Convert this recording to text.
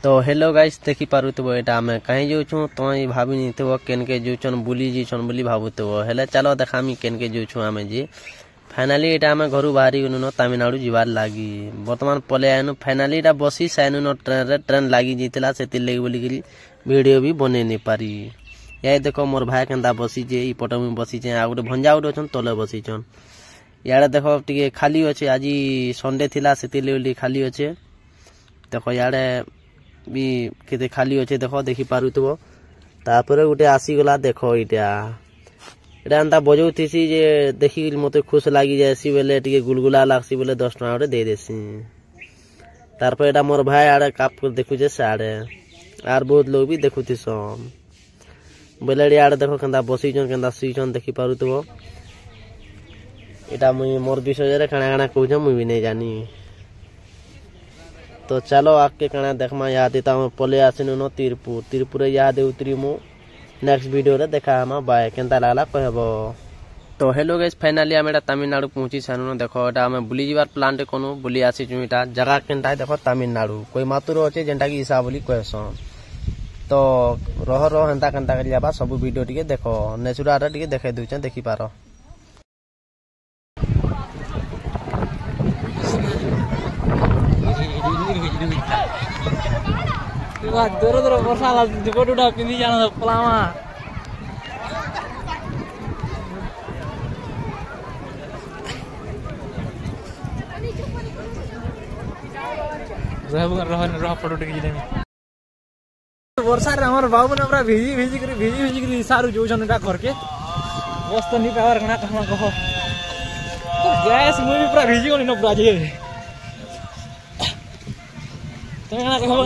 तो hello guys देखि पारुथबो एटा आमे कहीं जाउछु तई भाबी निथबो केनके जाउछन बुली जीछन बुली भाबुथबो हेले चलो देखामी केनके जाउछु आमे जी फाइनली एटा आमे घरु बाहरी गनु न तमिलनाडु जिबार लागी वर्तमान पले आनु फाइनली एटा बसी साइनु न ट्रेन लागी जितला सेति लेगी बोली करी वीडियो भी बने नि पारी या देखो मोर भाई केंदा बसी जे ई पटो में बसी जे आ गुटे भंजा उडो छन तले बसी छन याडे देखो टिके खाली अछि आजी संडे थिला सेति लेली खाली अछि देखो याडे भी केते खाली अछि देखो देखि पारुथबो तापरे गुटे आसी गला देखो इटा एटा अंता बजौथिसी जे देखि मते खुश लागी जायसी बेले टिके गुलगुला लागसी बेले 10 टका ओटे दे देसी तारपर एटा मोर भाई आडे काप कर देखु जे साडे आर बहुत लोग भी देखुथिसन बेले आडे देखो केंदा बसी जन केंदा सी जन देखि पारुथबो एटा मुई मोर विषय रे खाना खाना कहू मुई भी नहीं जानी तो चलो आके कणा देखमा याद देता हम पले आसिनु न तिरपुर याद उतरी मु नेक्स्ट वीडियो रे देखा हम बाय केंता लागला कहबो। तो हेलो गाइस फाइनली हम एटा तमिलनाडु पहुंची सानु देखो एटा हम बुली जीवार प्लान रे कोनु बुली आसी जुइटा जगह केंता देखो तमिलनाडु कोई मातुर अछि जेंटा की हिसाब बोली कहसन तो रह हेंता केंता करी जाबा सब वीडियो टिके देखो नेचुरल रे टिके देखाइ दउछ देखि पारो दूर दूर वर्षा गोटुटा पिंधि जान पलामा रह फोटो टिके वर्षा रे हमर बाबू ने पूरा भिजी करी सारू जो जनटा करके बस तो नहीं पावर कना कहो तो गैस मुई भी पूरा भिजी गनी न पूरा जे तो कना कहो